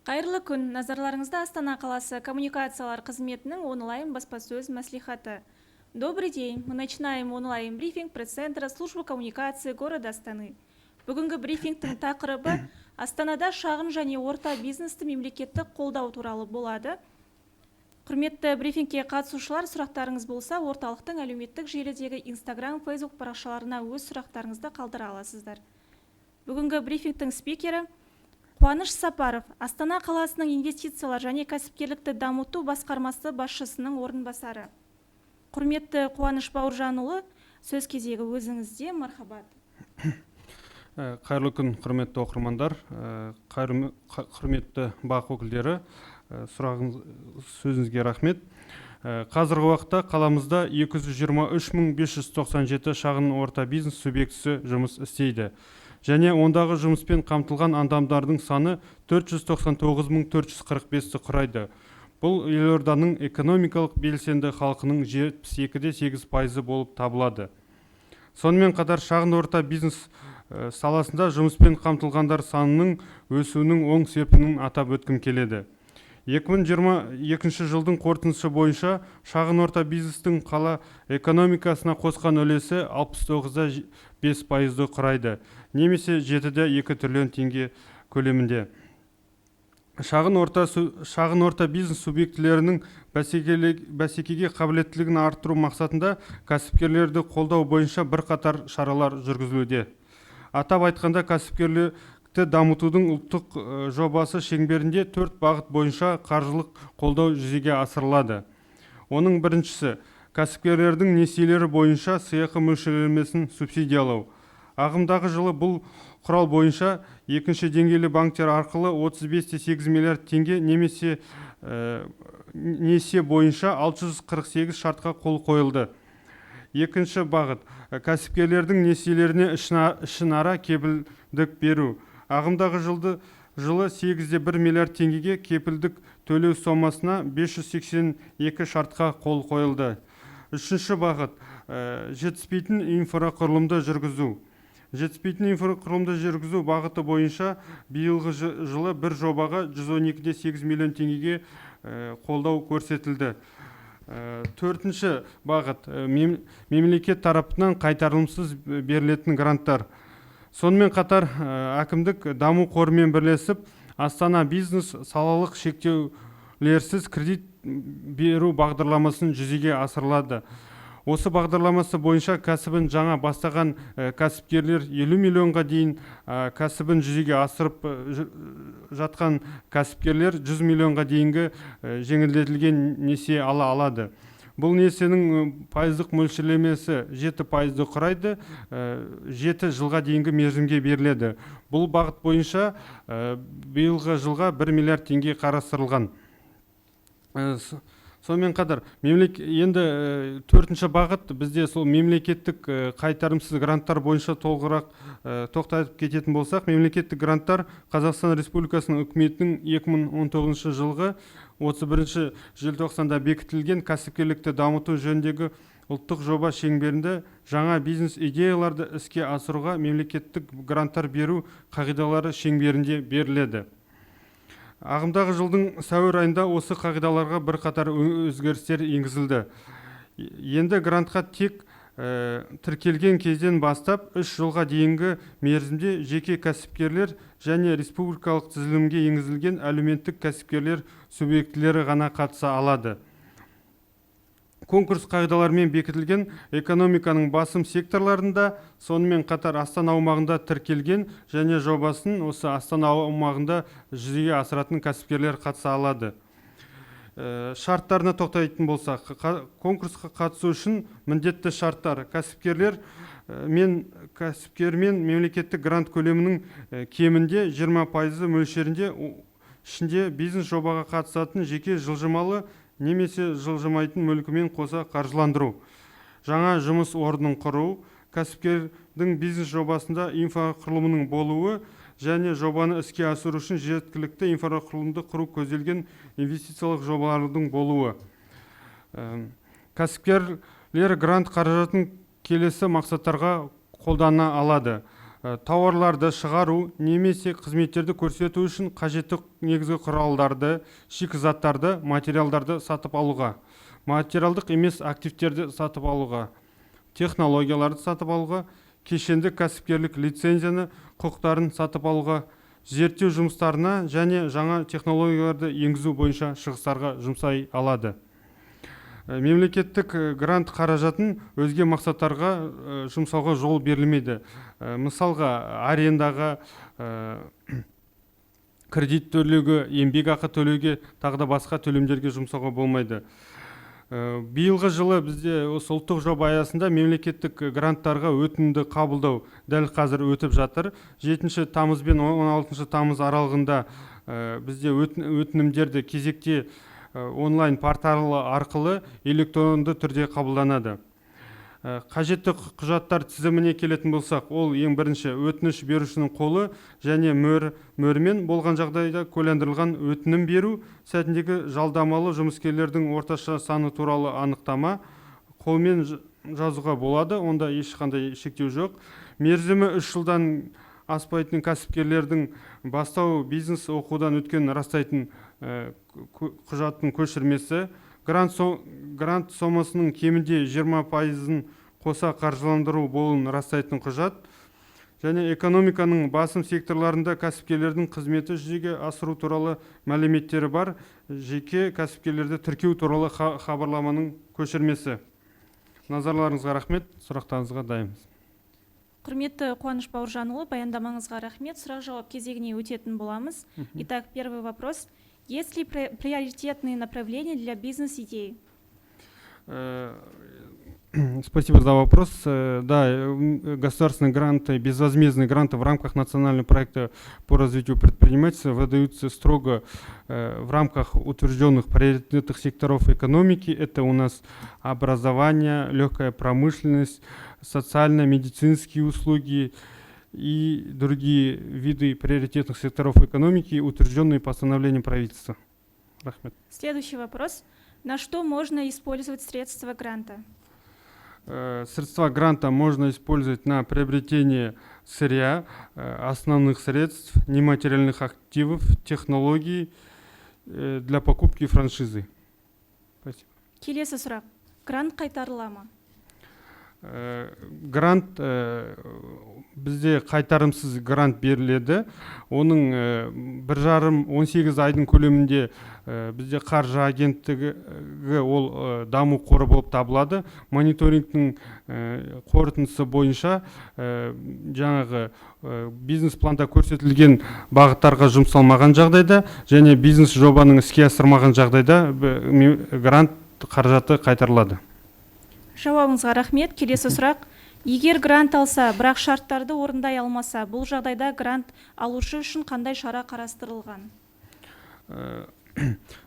Қайырлы күн. Назарларыңызда Астана қаласы коммуникациялар қызметінің онлайн баспасөз мәслихаты. Добрый день. Мы начинаем онлайн-брифинг пресс-центра службы коммуникации города Астаны. Бүгінгі брифингтің тақырыбы Астанада шағын және орта бизнесті мемлекеттік қолдау туралы болады. Құрметті брифингке қатысушылар, сұрақтарыңыз болса, орталықтың әлеуметтік желідегі Instagram, Facebook парақшаларына өз сұрақтарыңызды қалдыра аласыздар. Бүгінгі брифингтің спикері Қуаныш Сапаров, Астана қаласының инвестициялар және кәсіпкерлікті дамыту басқармасы басшысының орынбасары. Құрметті Қуаныш Бауыржанұлы, сөз кезегі өзіңізде, мархабат. Қайырлы күн, құрметті оқырмандар, құрметті бақ өкілдері, сөзіңізге рахмет. Қазіргі уақытта қаламызда 223.597 шағын орта бизнес субъектісі жұмыс істейді. Және ондағы жұмыспен қамтылған адамдардың саны 499.445-ті құрайды. Бұл елорданың экономикалық белсенді халқының 72,8% болып табылады. Сонымен қатар шағын орта бизнес саласында жұмыспен қамтылғандар санының өсуінің оң серпінін атап өткім келеді. 2022 жылдың қорытындысы бойынша шағын орта бизнестің қала экономикасына қосқан үлесі 69,5%-ды құрайды, немесе 7,2 триллион теңге көлемінде. Шағын орта бизнес субъектілерінің бәсекеге қабілеттілігін арттыру мақсатында кәсіпкерлерді қолдау бойынша бірқатар шаралар жүргізілуде. Атап айтқанда, кәсіпкерлікті дамытудың ұлттық жобасы шеңберінде 4 бағыт бойынша қаржылық қолдау жүзеге асырылады. Оның біріншісі – кәсіпкерлердің несиелері бойынша сыйақы мөлшерлемесін субсидиялау. Ағымдағы жылы бұл құрал бойынша екінші деңгейлі банктер арқылы 35,8 миллиард теңге немесе несие бойынша 648 шартқа қол қойылды. Екінші бағыт – кәсіпкерлердің несиелеріне ішінара кепілдік беру. Ағымдағы жылы 8,1 миллиард теңгеге кепілдік төлеу сомасына 582 шартқа қол қойылды. Үшінші бағыт – жетіспейтін инфрақұрылымды жүргізу. Жетіспейтін инфрақұрылымды жүргізу бағыты бойынша биылғы жылы бір жобаға 112,8 миллион теңгеге қолдау көрсетілді. Төртінші бағыт – мемлекет тарапынан қайтарылымсыз берілетін гранттар. Сонымен қатар әкімдік даму қорымен бірлесіп, Астана бизнес салалық шектеулерсіз кредит беру бағдарламасын жүзеге асырылады. Осы бағдарламасы бойынша кәсібін жаңа бастаған кәсіпкерлер 50 миллионға дейін, кәсібін жүзеге асырып жатқан кәсіпкерлер 100 миллионға дейінгі жеңілдетілген несие ала алады. Бұл несиенің пайыздық мөлшерлемесі 7%-ды құрайды, 7 жылға дейінгі мерзімге беріледі. Бұл бағыт бойынша биылғы жылға 1 миллиард теңге қарастырылған. Сонымен қатар, енді төртінші бағыт бізде сол мемлекеттік қайтарымсыз гранттар бойынша толығырақ тоқтатып кететін болсақ, мемлекеттік гранттар Қазақстан Республикасының үкіметінің 2019 жылғы 31 желтоқсанда бекітілген кәсіпкерлікті дамыту жөніндегі ұлттық жоба шеңберінде жаңа бизнес идеяларды іске асыруға мемлекеттік гранттар беру қағидалары шеңберінде беріледі. Ағымдағы жылдың сәуір айында осы қағидаларға бірқатар өзгерістер енгізілді. Енді грантқа тек тіркелген кезден бастап 3 жылға дейінгі мерзімде жеке кәсіпкерлер және республикалық тізілімге енгізілген әлеуметтік кәсіпкерлер субъектілері ғана қатыса алады. Конкурс қағидаларымен бекітілген экономиканың басым секторларында, сонымен қатар Астана аумағында тіркелген және жобасын осы Астана аумағында жүзеге асыратын кәсіпкерлер қатыса алады. Шарттарына тоқтайтын болсақ, конкурсқа қатысу үшін міндетті шарттар: кәсіпкермен мемлекеттік грант көлемінің кемінде 20% мөлшерінде ішінде бизнес жобаға қатысатын жеке жылжымалы немесе жылжымайтын мүлкімен қоса қаржыландыру. Жаңа жұмыс орнын құру, кәсіпкердің бизнес жобасында инфрақұрылымының болуы және жобаны іске асыру үшін жеткілікті инфрақұрылымды құру көзделген инвестициялық жобалардың болуы. Кәсіпкерлер грант қаражатын келесі мақсаттарға қолдана алады. тауарларды шығару немесе қызметтерді көрсету үшін қажетті негізгі құралдарды, шикізаттарды, материалдарды сатып алуға, материалдық емес активтерді сатып алуға, технологияларды сатып алуға, кешенді кәсіпкерлік лицензияны құқықтарын сатып алуға, зерттеу жұмыстарына және жаңа технологияларды енгізу бойынша шығыстарға жұмсай алады. Мемлекеттік грант қаражатын өзге мақсаттарға жұмсауға жол берілмейді. Мысалға, арендаға, кредит төлеуге, еңбек ақы төлеуге, тағы да басқа төлемдерге жұмсауға болмайды. Биылғы жылы бізде осы ұлттық жоба аясында мемлекеттік гранттарға өтінімді қабылдау дәл қазір өтіп жатыр. 7 тамыз бен 16 тамыз аралығында бізде өтінімдерді кезекте онлайн порталы арқылы электронды түрде қабылданады. Қажетті құжаттар тізіміне келетін болсақ, ол ең бірінші өтініш берушінің қолы және мөрмен болған жағдайда куәландырылған өтінім беру сәтіндегі жалдамалы жұмыскерлердің орташа саны туралы анықтама қолмен жазуға болады, онда ешқандай шектеу жоқ. Мерзімі 3 жылдан аспайтын кәсіпкерлердің бастау бизнес оқудан өткен растайтын құжаттың көшірмесі, грант сомасының кемінде 20%-ын қоса қаржыландыру болуын растайтын құжат, және экономиканың басым секторларында кәсіпкерлердің қызметі жүзеге асыру туралы мәліметтері бар жеке кәсіпкерлерді тіркеу туралы хабарламаның көшірмесі. Назарларыңызға рахмет, сұрақтарыңызға дайынбыз. Құрметті Қуаныш Бауыржанұлы, баяндамаңызға рахмет. Сұрақ-жауап кезегіне өтетін боламыз. Итак, первый вопрос. Есть ли приоритетные направления для бизнес-идей? Спасибо за вопрос. Да, государственные гранты, безвозмездные гранты в рамках национального проекта по развитию предпринимательства выдаются строго в рамках утвержденных приоритетных секторов экономики. Это у нас образование, легкая промышленность, социально-медицинские услуги и другие виды приоритетных секторов экономики, утвержденные постановлением правительства. Рахмет. Следующий вопрос. На что можно использовать средства гранта? Средства гранта можно использовать на приобретение сырья, основных средств, нематериальных активов, технологий для покупки франшизы. Спасибо. Келесі сұрақ. Грант қайтарыла ма? Грант бізде қайтарымсыз грант беріледі. Оның 1,5-18 айдың көлемінде бізде қаржы агенттігі ол даму қоры болып табылады. Мониторингтің қорытындысы бойынша жаңағы бизнес планда көрсетілген бағыттарға жұмсалмаған жағдайда және бизнес жобаның іске асырмаған жағдайда грант қаражаты қайтарылады. Жауабыңызға рахмет. Келесі сұрақ. Егер грант алса, бірақ шарттарды орындай алмаса, бұл жағдайда грант алушы үшін қандай шара қарастырылған?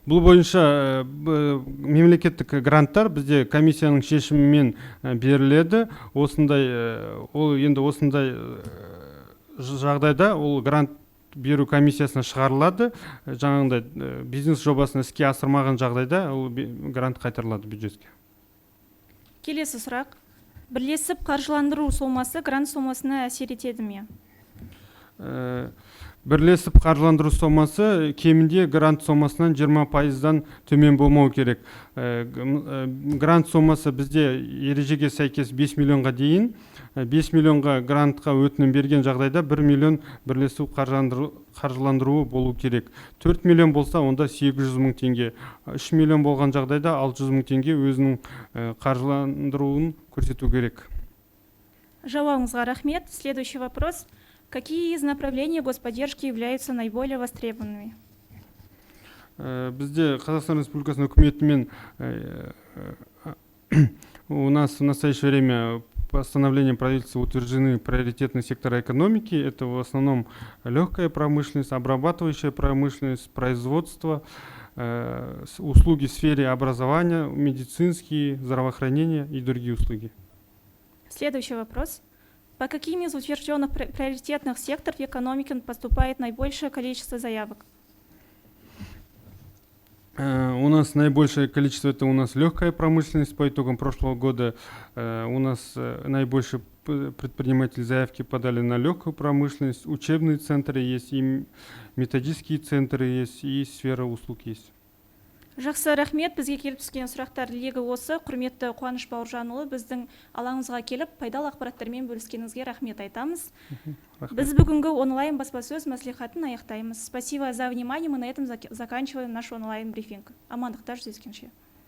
Бұл бойынша мемлекеттік гранттар бізде комиссияның шешімімен беріледі. Енді осындай жағдайда ол грант беру комиссиясына шығарылады. Жаңағындай бизнес жобасын іске асырмаған жағдайда ол грант қайтарылады бюджетке. Келесі сұрақ. Бірлесіп қаржыландыру сомасы грант сомасына әсер етеді ме? Бірлесіп қаржыландыру сомасы кемінде грант сомасынан 20%-дан төмен болмау керек. Грант сомасы бізде ережеге сәйкес 5 миллионға дейін, 5 миллионға грантқа өтінім берген жағдайда 1 миллион бірлесіп қаржыландыруы болу керек. 4 миллион болса, онда 800 мың теңге. 3 миллион болған жағдайда 600 мың теңге өзінің қаржыландыруын көрсету керек. Жауабыңызға рахмет. Следующий вопрос. Какие из направлений господдержки являются наиболее востребованными? Бізде Қазақстан Республикасының үкіметімен у нас в настоящее время постановлением правительства утверждены приоритетные секторы экономики. Это в основном легкая промышленность, обрабатывающая промышленность, производство, услуги в сфере образования, медицинские, здравоохранения и другие услуги. Следующий вопрос. По каким из утвержденных приоритетных секторов экономики поступает наибольшее количество заявок? У нас наибольшее количество — это у нас легкая промышленность. По итогам прошлого года у нас наибольшее предприниматели заявки подали на легкую промышленность, учебные центры есть, и методические центры есть, и сфера услуг есть. Жақсы, рахмет. Бізге келіп түскен сұрақтар легі осы. Құрметті Қуаныш Бауыржанұлы, біздің алаңымызға келіп, пайдалы ақпараттармен бөліскеніңізге рахмет айтамыз. Біз бүгінгі онлайн баспасөз мәслихатын аяқтаймыз. Спасибо за внимание. Мы на этом заканчиваем наш онлайн брифинг. Амандықтар, жүздескенше.